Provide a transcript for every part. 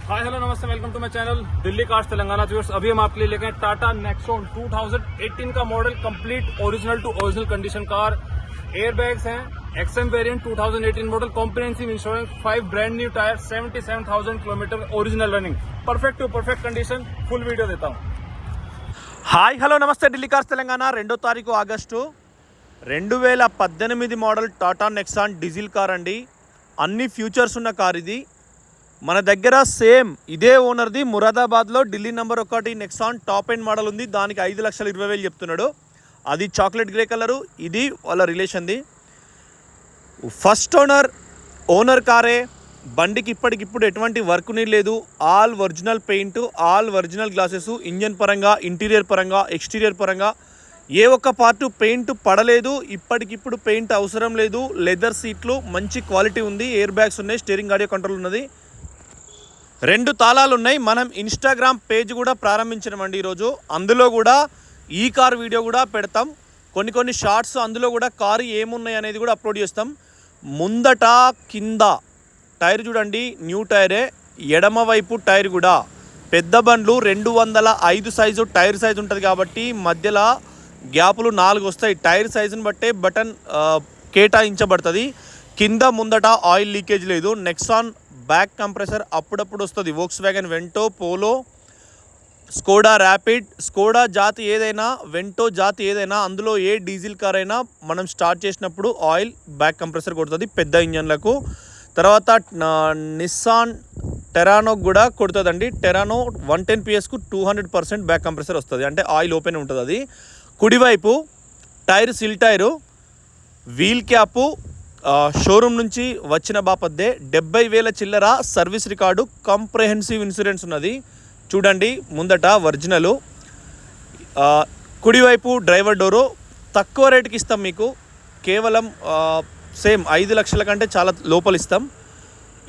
हाय hello नमस्ते welcome to my channel Delhi cars Telangana viewers. अभी हम आपके लिए लेके आए टाटा नेक्सॉन 2018 का model complete original to original condition car. Airbags हैं, XM variant 2018 model, comprehensive insurance, 5 brand new tyre, 77,000 kilometre original running, perfect to perfect condition. Full video देता हूँ। హాయ్ హలో నమస్తే ఢిల్లీ కార్స్ తెలంగాణ 2వ తారీఖు August 2018 model Tata Nexon diesel car అండి. అన్ని futures ఉన్న car ఇది. మన దగ్గర సేమ్ ఇదే ఓనర్ది మురాదాబాద్లో Delhi number 1 Nexon top end model ఉంది. దానికి 5,20,000 చెప్తున్నాడు. అది చాక్లెట్ గ్రే కలరు. ఇది వాళ్ళ రిలేషన్ది. ఫస్ట్ ఓనర్ కారే. బండికి ఇప్పటికిప్పుడు ఎటువంటి వర్క్ లేదు. All original paint, all original glasses. Engine పరంగా, ఇంటీరియర్ పరంగా, ఎక్స్టీరియర్ పరంగా ఏ ఒక్క పార్టు పెయింట్ పడలేదు. ఇప్పటికిప్పుడు పెయింట్ అవసరం లేదు. లెదర్ సీట్లు మంచి క్వాలిటీ ఉంది. ఎయిర్ బ్యాగ్స్ ఉన్నాయి. స్టీరింగ్ ఆడియో కంట్రోల్ ఉన్నది. 2 తాళాలు ఉన్నాయి. మనం ఇన్స్టాగ్రామ్ పేజ్ కూడా ప్రారంభించినామండి ఈరోజు. అందులో కూడా ఈ కార్ వీడియో కూడా పెడతాం. కొన్ని షార్ట్స్ అందులో కూడా కారు ఏమున్నాయి అనేది కూడా అప్లోడ్ చేస్తాం. ముందట కింద టైర్ చూడండి, న్యూ టైరే. ఎడమ వైపు టైర్ కూడా పెద్ద బండ్లు 205 సైజు టైర్ సైజు ఉంటుంది కాబట్టి మధ్యలో గ్యాపులు 4 వస్తాయి. టైర్ సైజుని బట్టే బటన్ కేటాయించబడుతుంది. కింద ముందట ఆయిల్ లీకేజ్ లేదు. నెక్సాన్ బ్యాక్ కంప్రెసర్ అప్పుడప్పుడు వస్తుంది. Volkswagen Vento, Polo, Skoda Rapid, Skoda జాతి ఏదైనా, వెంటో జాతి ఏదైనా, అందులో ఏ డీజిల్ కార్ అయినా మనం స్టార్ట్ చేసినప్పుడు ఆయిల్ బ్యాక్ కంప్రెసర్ కొడుతుంది పెద్ద ఇంజన్లకు. తర్వాత నిస్సాన్ టెరానో కూడా కొడుతుందండి. టెరానో 110 PSకు 200% బ్యాక్ కంప్రెసర్ వస్తుంది. అంటే ఆయిల్ ఓపెన్ ఉంటుంది. అది కుడివైపు టైర్ సిల్ టైరు, వీల్ క్యాపు షోరూమ్ నుంచి వచ్చిన బాపద్దే. 70,000 చిల్లర సర్వీస్ రికార్డు, కాంప్రహెన్సివ్ ఇన్సూరెన్స్ ఉన్నది. చూడండి ముందట ఒరిజినలు. కుడివైపు డ్రైవర్ డోరు. తక్కువ రేటుకి ఇస్తాం మీకు. కేవలం సేమ్ 5 లక్షల కంటే చాలా లోపల ఇస్తాం.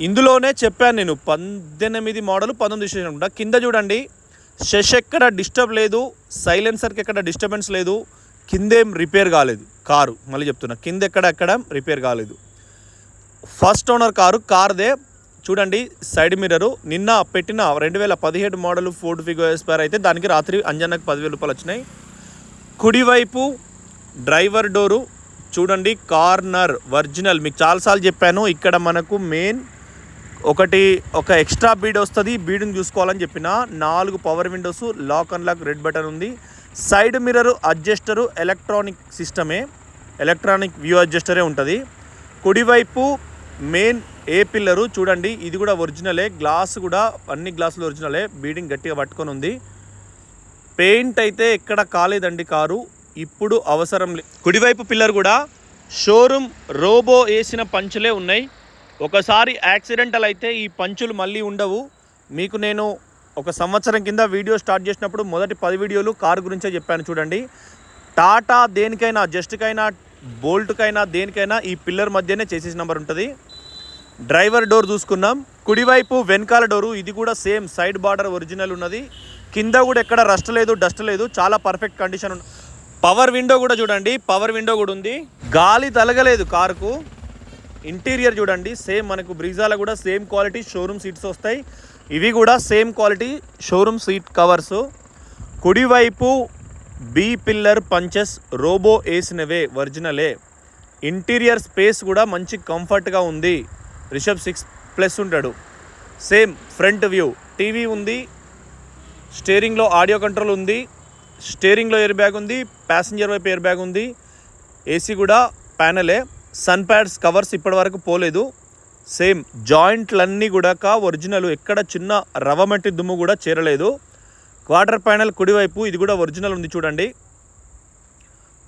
ఇందులోనే చెప్పాను నేను 18 మోడల్ 19 చేసిన. కింద చూడండి, షెష్ ఎక్కడ డిస్టర్బ్ లేదు. సైలెన్సర్కి ఎక్కడ డిస్టర్బెన్స్ లేదు. కిందేం రిపేర్ కాలేదు కారు. మళ్ళీ చెప్తున్నా, కింద ఎక్కడ రిపేర్ కాలేదు. ఫస్ట్ ఓనర్ కార్దే. చూడండి సైడ్ మిర్రరు. నిన్న పెట్టిన 2017 మోడల్ ఫోర్డ్ ఫిగో ఎస్పైర్ అయితే దానికి రాత్రి అంజనకు 10,000 రూపాయలు వచ్చినాయి. కుడివైపు డ్రైవర్ డోరు చూడండి, కార్నర్ ఒరిజినల్. మీకు చాలాసార్లు చెప్పాను, ఇక్కడ మనకు మెయిన్ ఒక ఎక్స్ట్రా బీడ్ వస్తుంది. బీడ్ని చూసుకోవాలని చెప్పిన. 4 power windows, lock unlock red button ఉంది. సైడ్ మిర్రరు అడ్జస్టరు ఎలక్ట్రానిక్ సిస్టమే, ఎలక్ట్రానిక్ వ్యూ అడ్జస్టరే ఉంటుంది. కుడివైపు మెయిన్ ఏ పిల్లరు చూడండి, ఇది కూడా ఒరిజినలే. గ్లాస్ కూడా అన్ని గ్లాసులు ఒరిజినలే. బీడింగ్ గట్టిగా పట్టుకొని ఉంది. పెయింట్ అయితే ఎక్కడ కాలేదండి కారు. ఇప్పుడు అవసరం లేదు. కుడివైపు పిల్లర్ కూడా షోరూమ్ రోబో వేసిన పంచులే ఉన్నాయి. ఒకసారి యాక్సిడెంటల్ అయితే ఈ పంచులు మళ్ళీ ఉండవు. మీకు నేను 1 సంవత్సరం కింద వీడియో స్టార్ట్ చేసినప్పుడు మొదటి 10 వీడియోలు కారు గురించే చెప్పాను. చూడండి, టాటా దేనికైనా, జస్ట్కైనా, బోల్ట్కైనా, దేనికైనా ఈ పిల్లర్ మధ్యనే చేసేసి నెంబర్ ఉంటుంది. డ్రైవర్ డోర్ చూసుకున్నాం. కుడివైపు వెనకాల డోరు. ఇది కూడా సేమ్ సైడ్ బార్డర్ ఒరిజినల్ ఉన్నది. కింద కూడా ఎక్కడ రస్ట్ లేదు, డస్ట్ లేదు. చాలా పర్ఫెక్ట్ కండిషన్ ఉంది. పవర్ విండో కూడా చూడండి, పవర్ విండో కూడా ఉంది. గాలి తలగలేదు కారుకు. ఇంటీరియర్ చూడండి, సేమ్ మనకు బ్రీజాలో కూడా సేమ్ క్వాలిటీ షోరూమ్ సీట్స్ వస్తాయి. ఇవి కూడా same quality showroom seat covers. కుడివైపు బీ పిల్లర్ పంచెస్ రోబో వేసినవే, ఒరిజినలే. ఇంటీరియర్ స్పేస్ కూడా మంచి కంఫర్ట్గా ఉంది. రిషబ్ 6+ ఉంటాడు. Same front view. టీవీ ఉంది. స్టీరింగ్లో ఆడియో కంట్రోల్ ఉంది. స్టీరింగ్లో ఎయిర్ బ్యాగ్ ఉంది. ప్యాసింజర్ వైపు ఎయిర్ బ్యాగ్ ఉంది. ఏసీ కూడా ప్యానలే. సన్ ప్యాడ్స్ కవర్స్ ఇప్పటివరకు పోలేదు. సేమ్ జాయింట్లన్నీ కూడా ఒరిజినల్. ఎక్కడ చిన్న రవ్వమట్టి దుమ్ము కూడా చేరలేదు. క్వార్టర్ ప్యానల్ కుడివైపు, ఇది కూడా ఒరిజినల్ ఉంది. చూడండి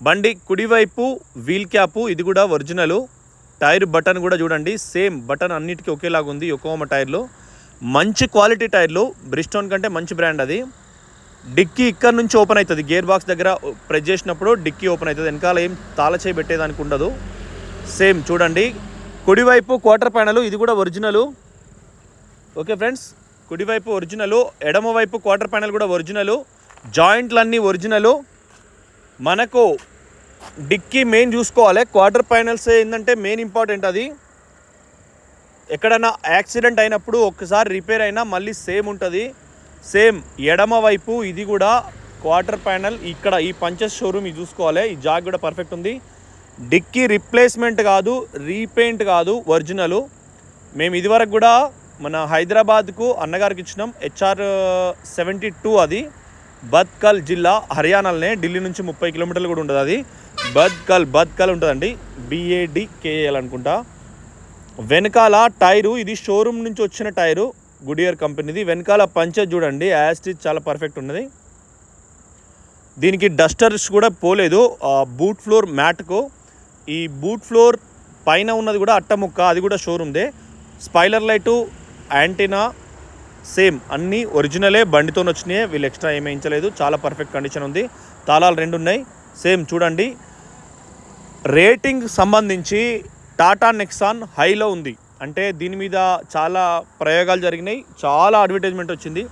బండి కుడివైపు వీల్ క్యాపు, ఇది కూడా ఒరిజినల్. టైర్ బటన్ కూడా చూడండి, సేమ్ బటన్ అన్నిటికీ ఒకేలాగా ఉంది. యొకోమా టైర్లు మంచి క్వాలిటీ టైర్లు. బ్రిస్టోన్ కంటే మంచి బ్రాండ్ అది. డిక్కీ ఇక్కడ నుంచి ఓపెన్ అవుతుంది. గేర్ బాక్స్ దగ్గర ప్రెస్ చేసినప్పుడు డిక్కీ ఓపెన్ అవుతుంది. వెనకాల ఏం తాళచేయి పెట్టేదానికి ఉండదు. సేమ్ చూడండి కుడివైపు క్వార్టర్ ప్యానల్, ఇది కూడా ఒరిజినల్. ఓకే ఫ్రెండ్స్, కుడివైపు ఒరిజినల్. ఎడమ వైపు క్వార్టర్ ప్యానల్ కూడా ఒరిజినల్. జాయింట్లన్నీ ఒరిజినల్. మనకు డిక్కీ మెయిన్ చూసుకోవాలి. క్వార్టర్ ప్యానల్స్ ఏంటంటే మెయిన్ ఇంపార్టెంట్. అది ఎక్కడైనా యాక్సిడెంట్ అయినప్పుడు ఒక్కసారి రిపేర్ అయినా మళ్ళీ సేమ్ ఉంటుంది. సేమ్ ఎడమ వైపు ఇది కూడా క్వార్టర్ ప్యానల్, ఇక్కడ ఈ పంచెస్ షోరూమ్ ఇది చూసుకోవాలి. ఈ జాగ్ కూడా పర్ఫెక్ట్ ఉంది. డిక్కీ రిప్లేస్మెంట్ కాదు, రీపెయింట్ కాదు, ఒరిజినల్. మేము ఇదివరకు కూడా మన హైదరాబాద్కు అన్నగారికి ఇచ్చినాం. HR72 అది బద్కల్ జిల్లా హర్యానాలోనే, ఢిల్లీ నుంచి 30 కిలోమీటర్లు కూడా ఉంటుంది. అది బద్కల్ ఉంటుందండి, BADKL అనుకుంటా. వెనకాల టైరు ఇది షోరూమ్ నుంచి వచ్చిన టైరు, గుడియర్ కంపెనీది. వెనకాల పంచెస్ చూడండి, యాస్టిచ్ చాలా పర్ఫెక్ట్ ఉన్నది. దీనికి డస్టర్స్ కూడా పోలేదు. బూట్ ఫ్లోర్ మ్యాట్కు ఈ బూట్ ఫ్లోర్ పైన ఉన్నది కూడా అట్టముక్క, అది కూడా షోరూమ్దే. స్పాయిలర్ లైటు, యాంటీనా సేమ్ అన్నీ ఒరిజినలే, బండితో వచ్చినాయి. వీళ్ళు ఎక్స్ట్రా ఏమీ వేయించలేదు. చాలా పర్ఫెక్ట్ కండిషన్ ఉంది. తాళాలు 2 ఉన్నాయి. సేమ్ చూడండి. రేటింగ్ సంబంధించి టాటా నెక్సాన్ హైలో ఉంది. అంటే దీని మీద చాలా ప్రయోగాలు జరిగినాయి, చాలా అడ్వర్టైజ్మెంట్ వచ్చింది.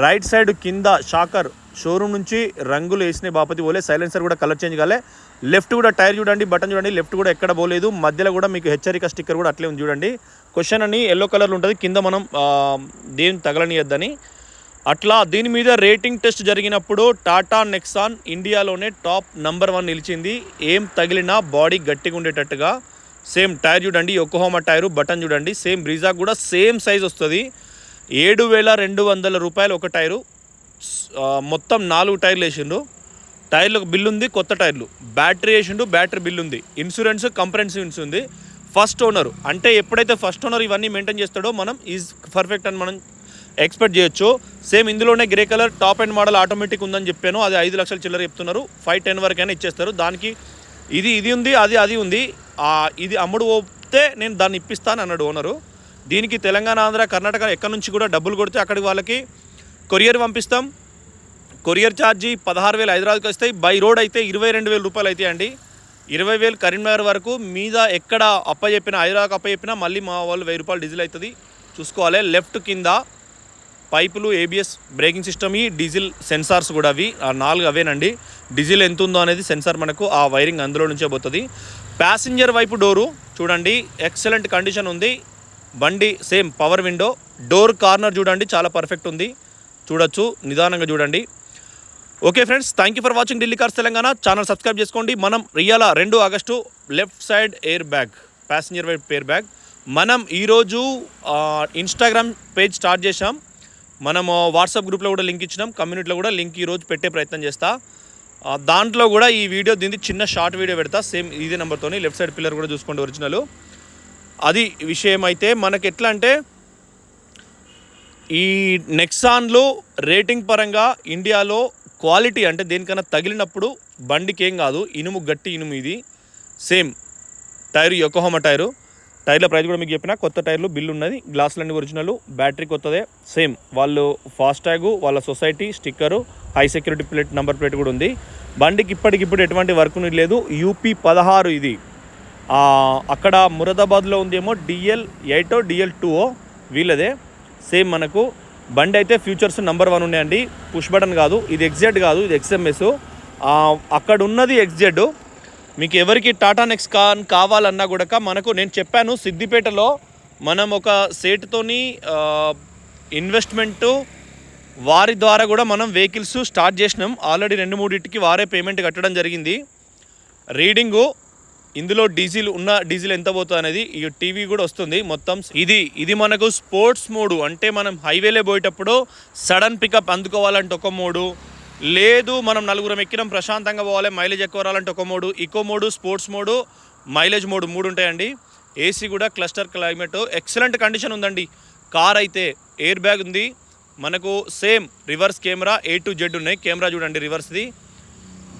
రైట్ సైడ్ కింద షాకర్ షోరూమ్ నుంచి రంగులు వేసినాయి బాపతి పోలే. సైలెన్సర్ కూడా కలర్ చేంజ్ కాలే. లెఫ్ట్ కూడా టైర్ చూడండి, బటన్ చూడండి, లెఫ్ట్ కూడా ఎక్కడ పోలేదు. మధ్యలో కూడా మీకు హెచ్చరిక స్టిక్కర్ కూడా అట్లే ఉంది చూడండి. క్వశ్చన్ అని ఎల్లో కలర్లో ఉంటుంది, కింద మనం దేని తగలనియద్దని. అట్లా దీని మీద రేటింగ్ టెస్ట్ జరిగినప్పుడు టాటా నెక్సాన్ ఇండియాలోనే టాప్ నంబర్ 1 నిలిచింది. ఏం తగిలినా బాడీ గట్టిగా ఉండేటట్టుగా. సేమ్ టైర్ చూడండి, యొకోహామా టైరు, బటన్ చూడండి. సేమ్ బ్రీజా కూడా సేమ్ సైజ్ వస్తుంది. 7,200 రూపాయలు ఒక టైరు. మొత్తం 4 టైర్లు వేసిండు. టైర్లకు బిల్లు ఉంది, కొత్త టైర్లు. బ్యాటరీ వేసిండు, బ్యాటరీ బిల్లు ఉంది. ఇన్సూరెన్స్ కంప్రహెన్సివ్ ఇన్సూరెన్స్ ఉంది. ఫస్ట్ ఓనర్ అంటే ఎప్పుడైతే ఫస్ట్ ఓనర్ ఇవన్నీ మెయింటైన్ చేస్తాడో మనం ఈజ్ పర్ఫెక్ట్ అని మనం ఎక్స్పెక్ట్ చేయొచ్చు. సేమ్ ఇందులోనే grey colour top and model automatic ఉందని చెప్పాను. అది 5 లక్షల చిల్లర చెప్తున్నారు. 5-10 వరకైనా ఇచ్చేస్తారు. దానికి ఇది ఉంది, అది ఉంది. ఇది అమ్ముడు పోతే నేను దాన్ని ఇప్పిస్తాను అన్నాడు ఓనరు. దీనికి తెలంగాణ, ఆంధ్ర, కర్ణాటక ఎక్కడి నుంచి కూడా డబ్బులు కొడితే అక్కడికి వాళ్ళకి కొరియర్ పంపిస్తాం. కొరియర్ ఛార్జీ 16,000 హైదరాబాద్కి వస్తాయి. బై రోడ్ అయితే 22,000 రూపాయలు అవుతాయి అండి. 20,000 కరీంనగర్ వరకు. మీద ఎక్కడ అప్పచెప్పినా, హైదరాబాద్ అప్పచెప్పినా మళ్ళీ మా వాళ్ళు 1,000 రూపాయలు డీజిల్ అవుతుంది. చూసుకోవాలి. లెఫ్ట్ కింద పైపులు, ABS బ్రేకింగ్ సిస్టమ్, ఈ డీజిల్ సెన్సార్స్ కూడా అవి 4 అవేనండి. డీజిల్ ఎంత ఉందో అనేది సెన్సార్ మనకు ఆ వైరింగ్ అందులో నుంచే పోతుంది. ప్యాసింజర్ వైపు డోరు చూడండి, ఎక్సలెంట్ కండిషన్ ఉంది. బండి same power window. Door corner చూడండి, చాలా పర్ఫెక్ట్ ఉంది. చూడొచ్చు, నిదానంగా చూడండి. Okay friends, thank you for watching Delhi cars Telangana. Channel subscribe చేసుకోండి. మనం రియాల 2 August left side air bag, passenger వైపు ఎయిర్ బ్యాగ్. మనం ఈరోజు ఇన్స్టాగ్రామ్ పేజ్ స్టార్ట్ చేసాం. మనము వాట్సాప్ గ్రూప్లో కూడా లింక్ ఇచ్చినాం, కమ్యూనిటీలో కూడా లింక్ ఈరోజు పెట్టే ప్రయత్నం చేస్తా. దాంట్లో కూడా ఈ వీడియో దీనికి చిన్న షార్ట్ వీడియో పెడతా, సేమ్ ఇదే నెంబర్తో. లెఫ్ట్ సైడ్ పిల్లర్ కూడా చూసుకోండి, ఒరిజినల్. అది విషయం. అయితే మనకి ఎట్లా అంటే ఈ నెక్సాన్లో రేటింగ్ పరంగా ఇండియాలో క్వాలిటీ అంటే దేనికన్నా తగిలినప్పుడు బండికి ఏం కాదు. ఇనుము గట్టి ఇనుము ఇది. Same tyre Yokohama tyre. టైర్ల ప్రైస్ కూడా మీకు చెప్పిన. కొత్త టైర్లు, బిల్లు ఉన్నది. గ్లాసులన్నీ ఒరిజినల్, బ్యాటరీ కొత్తదే. సేమ్ వాళ్ళు ఫాస్టాగ్, వాళ్ళ society sticker, high security plate, number plate కూడా ఉంది. బండికి ఇప్పటికిప్పుడు ఎటువంటి వర్క్ లేదు. UP 16 ఇది. అక్కడ మురాదాబాద్లో ఉందేమో DL8 DL2 వీళ్ళదే. సేమ్ మనకు బండి అయితే ఫ్యూచర్స్ నెంబర్ 1 ఉన్నాయండి. పుష్ బటన్ కాదు, ఇది XZ కాదు, ఇది XMS. అక్కడ ఉన్నది XZ. మీకు ఎవరికి టాటా నెక్సాన్ కావాలన్నా కూడా మనకు నేను చెప్పాను, సిద్దిపేటలో మనం ఒక సేటుతోని ఇన్వెస్ట్మెంటు వారి ద్వారా కూడా మనం వెహికల్స్ స్టార్ట్ చేసినాం. ఆల్రెడీ 2-3 వారే పేమెంట్ కట్టడం జరిగింది. రీడింగు ఇందులో డీజిల్ ఎంత పోతుంది అనేది ఈ టీవీ కూడా వస్తుంది మొత్తం. ఇది మనకు స్పోర్ట్స్ మోడు. అంటే మనం హైవేలో పోయేటప్పుడు సడన్ పికప్ అందుకోవాలంటే ఒక మోడు, లేదు మనం 4 ఎక్కినాం ప్రశాంతంగా పోవాలి, మైలేజ్ ఎక్కువ రావాలంటే ఒక mode. Eco mode, sports mode, mileage mode 3 ఉంటాయండి. AC కూడా క్లస్టర్ క్లైమేట్, ఎక్సలెంట్ కండిషన్ ఉందండి. కార్ అయితే ఎయిర్ బ్యాగ్ ఉంది మనకు. Same reverse camera A to Z ఉన్నాయి. కెమెరా చూడండి రివర్స్ది.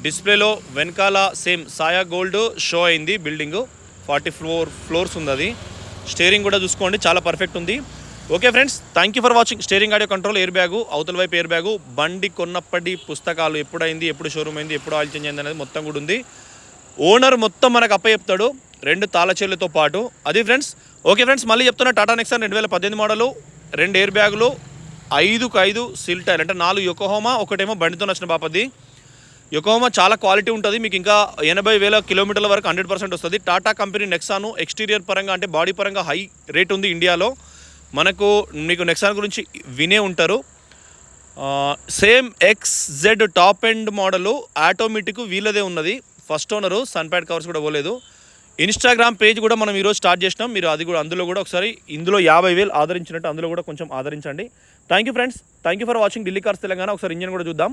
డిస్ప్లేలో వెనకాల సేమ్ సాయా గోల్డ్ షో అయింది. బిల్డింగ్ 44 ఫ్లోర్స్ ఉంది అది. స్టీరింగ్ కూడా చూసుకోండి, చాలా పర్ఫెక్ట్ ఉంది. Okay friends, thank you for watching. Steering audio control, air bag, అవతల వైపు ఎయిర్ బ్యాగు, బండి కొన్నప్పటి పుస్తకాలు, ఎప్పుడైంది, ఎప్పుడు షోరూమ్ అయింది, ఎప్పుడు ఆయిల్ చేంజ్ అయింది అనేది మొత్తం కూడా ఉంది. ఓనర్ మొత్తం మనకు అప్పచెప్తాడు 2 తాళచెర్లతో పాటు. అది ఫ్రెండ్స్. ఓకే ఫ్రెండ్స్, మళ్ళీ చెప్తున్నా, టాటా నెక్సాన్ 2018 మోడలు, 2 ఎయిర్ బ్యాగులు, 5 సీల్ టైర్ అంటే 4 యొకోహామా, ఒకటేమో బండితో వచ్చిన బాపది. యొకోమా చాలా క్వాలిటీ ఉంటుంది, మీకు ఇంకా 80,000 కిలోమీటర్ల వరకు 100% వస్తుంది. టాటా కంపెనీ నెక్సాను ఎక్స్టీరియర్ పరంగా అంటే బాడీ పరంగా హై రేట్ ఉంది ఇండియాలో. మీకు నెక్సాన్ గురించి వినే ఉంటారు. Same XZ top end model automatic వీళ్ళదే ఉన్నది. First owner sun pad covers కూడా పోలేదు. ఇన్స్టాగ్రామ్ పేజ్ కూడా మనం ఈరోజు స్టార్ట్ చేసినాం. మీరు అది కూడా అందులో కూడా ఒకసారి ఇందులో 50,000 ఆదరించినట్టు అందులో కూడా కొంచెం ఆదరించండి. Thank you friends, thank you for watching Delhi cars Telangana. ఒకసారి ఇంజన్ కూడా చూద్దాం.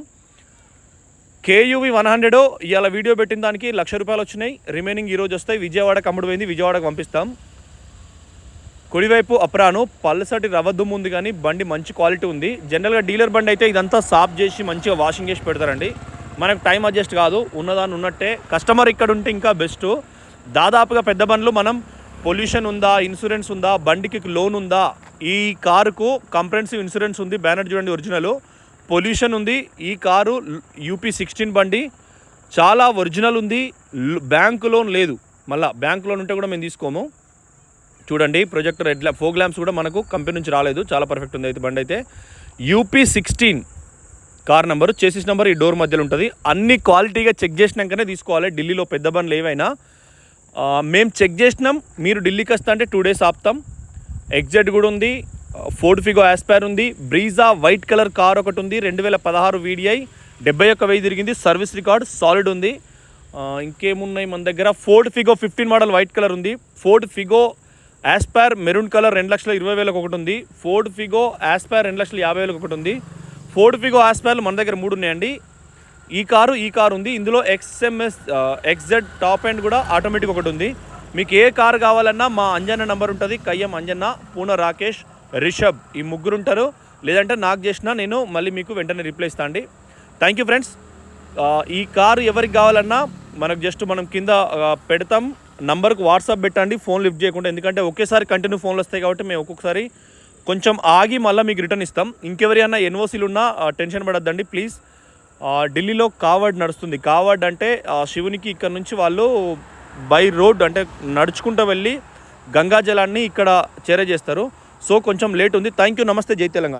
KUV 100 ఇవాళ వీడియో పెట్టిన దానికి ₹1,00,000 వచ్చినాయి. రిమైనింగ్ ఈరోజు వస్తాయి. విజయవాడకు అమ్ముడు పోయింది, విజయవాడకు పంపిస్తాం. కుడివైపు అప్రాను పల్సటి రవ్వదుమ్ము ఉంది, కానీ బండి మంచి క్వాలిటీ ఉంది. జనరల్గా డీలర్ బండి అయితే ఇదంతా సాఫ్ చేసి మంచిగా వాషింగ్ చేసి పెడతారండి. మనకు టైం అడ్జస్ట్ కాదు, ఉన్నదాన్ని ఉన్నట్టే. కస్టమర్ ఇక్కడ ఉంటే ఇంకా బెస్ట్. దాదాపుగా పెద్ద బండ్లు మనం పొల్యూషన్ ఉందా, ఇన్సూరెన్స్ ఉందా, బండికి లోన్ ఉందా, ఈ కారుకు కంప్రెహెన్సివ్ ఇన్సూరెన్స్ ఉంది. బ్యానర్ చూడండి ఒరిజినల్. పొల్యూషన్ ఉంది. ఈ కారు UP 16 బండి చాలా ఒరిజినల్ ఉంది. బ్యాంకు లోన్ లేదు. మళ్ళీ బ్యాంక్ లోన్ ఉంటే కూడా మేము తీసుకోము. చూడండి projector head lamp, fog lamps కూడా మనకు కంపెనీ నుంచి రాలేదు. చాలా పర్ఫెక్ట్ ఉంది అయితే బండి అయితే. UP 16 car number, chassis number ఈ డోర్ మధ్యలో ఉంటుంది. అన్ని క్వాలిటీగా చెక్ చేసినాకనే తీసుకోవాలి. ఢిల్లీలో పెద్ద బండ్లు ఏవైనా మేము చెక్ చేసినాం. మీరు ఢిల్లీకి వస్తా అంటే 2 days ఆపుతాం. XZ కూడా ఉంది, ఫోర్డ్ ఫిగో ఆస్పైర్ ఉంది, బ్రీజా వైట్ కలర్ కార్ ఒకటి ఉంది, 2016 VDI, 71,000 తిరిగింది, సర్వీస్ రికార్డ్ సాలిడ్ ఉంది. ఇంకేమున్నాయి మన దగ్గర? Ford Figo 15 model white colour ఉంది. Ford Figo Aspire maroon colour 2,20,000 ఒకటి ఉంది. ఫోర్డ్ ఫిగో ఆస్పైర్ 2,50,000 ఒకటి ఉంది. ఫోర్డ్ ఫిగో ఆస్పైర్లు మన దగ్గర 3 ఉన్నాయండి. ఈ కారు ఉంది. ఇందులో XZ టాప్ ఎండ్ కూడా ఆటోమేటిక్ ఒకటి ఉంది. మీకు ఏ కారు కావాలన్నా మా అంజన్న నెంబర్ ఉంటుంది. కయ్యం అంజన్న, పూన రాకేష్, రిషబ్, ఈ ముగ్గురు ఉంటారు. లేదంటే నాకు చేసినా నేను మళ్ళీ మీకు వెంటనే రిప్లై ఇస్తాను అండి. Thank you friends. ఈ కారు ఎవరికి కావాలన్నా మనం కింద పెడతాం. నంబర్కి వాట్సాప్ పెట్టండి, ఫోన్ లిఫ్ట్ చేయకుండా. ఎందుకంటే ఒకేసారి కంటిన్యూ ఫోన్లు వస్తాయి కాబట్టి మేము ఒక్కొక్కసారి కొంచెం ఆగి మళ్ళీ మీకు రిటర్న్ ఇస్తాం. ఇంకెవరైనా NOCలు ఉన్నా టెన్షన్ పడద్దండి ప్లీజ్. ఢిల్లీలో కావడ్ నడుస్తుంది. కావడ్ అంటే శివునికి ఇక్కడ నుంచి వాళ్ళు బై రోడ్ అంటే నడుచుకుంటూ వెళ్ళి గంగా జలాన్ని ఇక్కడ చేరజేస్తారు. సో కొంచెం లేట్ ఉంది. థ్యాంక్ యూ, నమస్తే, జై తెలంగాణ.